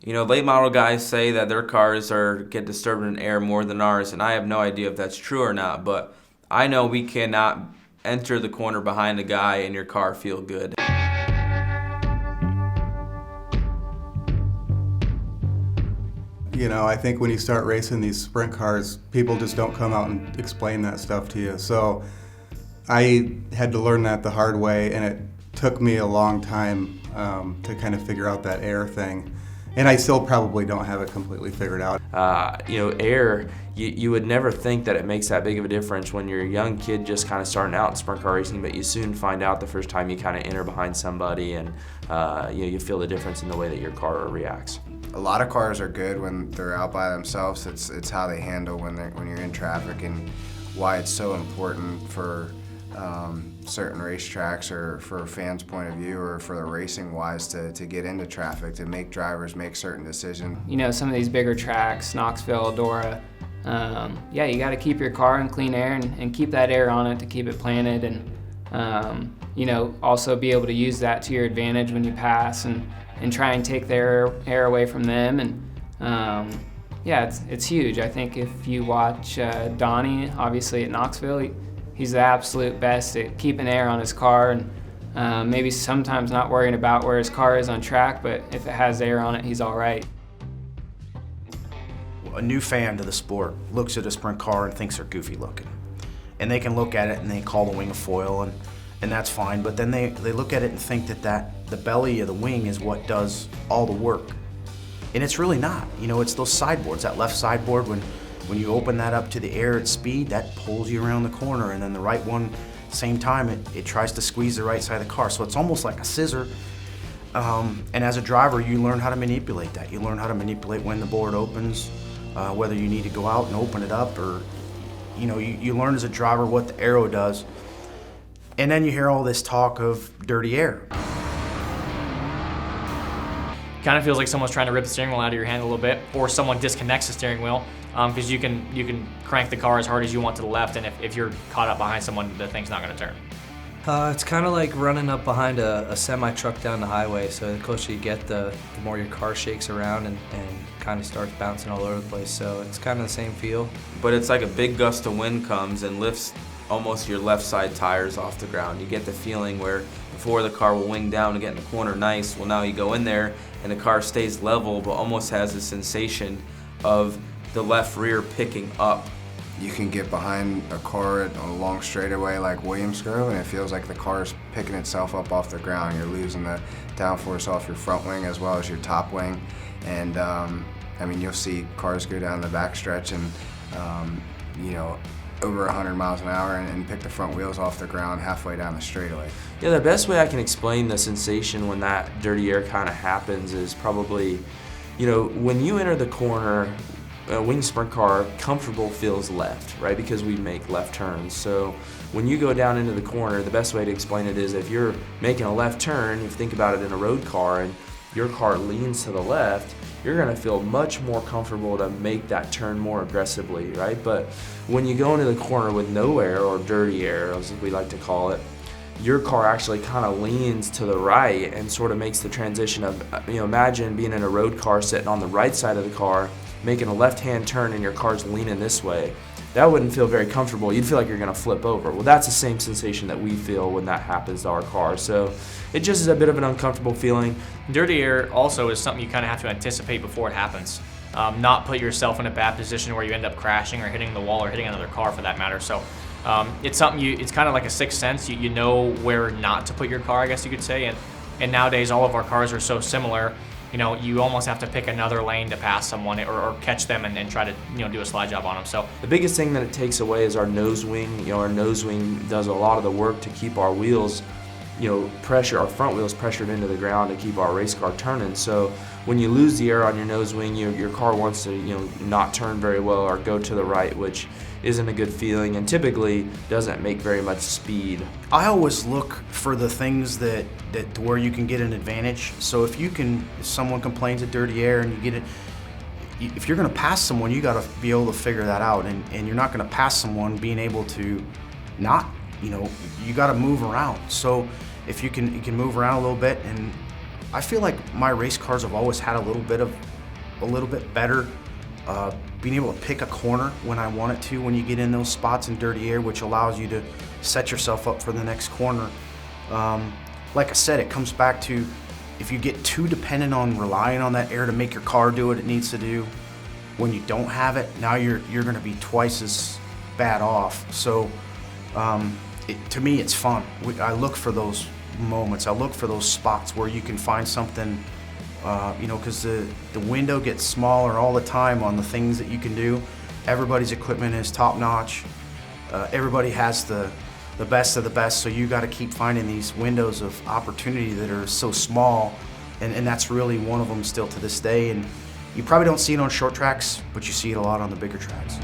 Late model guys say that their cars get disturbed in air more than ours, and I have no idea if that's true or not, but I know we cannot enter the corner behind a guy and your car feel good. I think when you start racing these sprint cars, people just don't come out and explain that stuff to you. So I had to learn that the hard way, and it took me a long time to kind of figure out that air thing. And I still probably don't have it completely figured out. Air, you would never think that it makes that big of a difference when you're a young kid just kind of starting out in sprint car racing, but you soon find out the first time you kind of enter behind somebody, and you feel the difference in the way that your car reacts. A lot of cars are good when they're out by themselves. It's how they handle when you're in traffic, and why it's so important for certain racetracks, or for a fan's point of view, or for the racing wise, to get into traffic, to make drivers make certain decisions. Some of these bigger tracks, Knoxville, Dora, you got to keep your car in clean air and keep that air on it to keep it planted, and also be able to use that to your advantage when you pass, and try and take their air away from them. And it's huge. I think if you watch Donnie, obviously at Knoxville, he's the absolute best at keeping air on his car, and maybe sometimes not worrying about where his car is on track, but if it has air on it, he's all right. A new fan to the sport looks at a sprint car and thinks they're goofy looking. And they can look at it and they call the wing a foil, and that's fine, but then they look at it and think that the belly of the wing is what does all the work. And it's really not. It's those sideboards, that left sideboard, when you open that up to the air at speed, that pulls you around the corner, and then the right one, same time, it tries to squeeze the right side of the car. So it's almost like a scissor. And as a driver, you learn how to manipulate that. You learn how to manipulate when the board opens, whether you need to go out and open it up, or you learn as a driver what the aero does. And then you hear all this talk of dirty air. Kind of feels like someone's trying to rip the steering wheel out of your hand a little bit, or someone disconnects the steering wheel, because you can crank the car as hard as you want to the left, and if you're caught up behind someone, the thing's not going to turn. It's kind of like running up behind a semi-truck down the highway, so the closer you get, the more your car shakes around and kind of starts bouncing all over the place, so it's kind of the same feel. But it's like a big gust of wind comes and lifts almost your left side tires off the ground. You get the feeling where before the car will wing down to get in the corner nice, well now you go in there and the car stays level but almost has the sensation of the left rear picking up. You can get behind a car on a long straightaway like Williamsgrove, and it feels like the car is picking itself up off the ground. You're losing the downforce off your front wing as well as your top wing. And you'll see cars go down the backstretch and over 100 miles an hour and pick the front wheels off the ground halfway down the straightaway. Yeah, the best way I can explain the sensation when that dirty air kind of happens is probably, when you enter the corner, a wing sprint car, comfortable feels left, right? Because we make left turns. So when you go down into the corner, the best way to explain it is if you're making a left turn, if you think about it in a road car and your car leans to the left, you're gonna feel much more comfortable to make that turn more aggressively, right? But when you go into the corner with no air, or dirty air, as we like to call it, your car actually kind of leans to the right and sort of makes the transition of, imagine being in a road car sitting on the right side of the car, making a left-hand turn and your car's leaning this way. That wouldn't feel very comfortable. You'd feel like you're gonna flip over. Well, that's the same sensation that we feel when that happens to our car. So it just is a bit of an uncomfortable feeling. Dirty air also is something you kind of have to anticipate before it happens. Not put yourself in a bad position where you end up crashing or hitting the wall or hitting another car for that matter. So it's something it's kind of like a sixth sense. You know where not to put your car, I guess you could say. And nowadays all of our cars are so similar. You almost have to pick another lane to pass someone or catch them and try to do a slide job on them. So the biggest thing that it takes away is our nose wing. Our nose wing does a lot of the work to keep our wheels, our front wheels pressured into the ground to keep our race car turning. So when you lose the air on your nose wing, your car wants to not turn very well or go to the right, which isn't a good feeling and typically doesn't make very much speed. I always look for the things that where you can get an advantage. So if someone complains of dirty air and you get it, if you're going to pass someone, you got to be able to figure that out, and you're not going to pass someone being able to not, you got to move around. So if you can move around a little bit, and I feel like my race cars have always had a little bit better being able to pick a corner when I want it to when you get in those spots in dirty air, which allows you to set yourself up for the next corner. Like I said, it comes back to if you get too dependent on relying on that air to make your car do what it needs to do, when you don't have it, now you're going to be twice as bad off. So to me, it's fun. I look for those moments. I look for those spots where you can find something, because the window gets smaller all the time on the things that you can do. Everybody's equipment is top notch. Everybody has the best of the best, so you got to keep finding these windows of opportunity that are so small, and that's really one of them still to this day. And you probably don't see it on short tracks, but you see it a lot on the bigger tracks.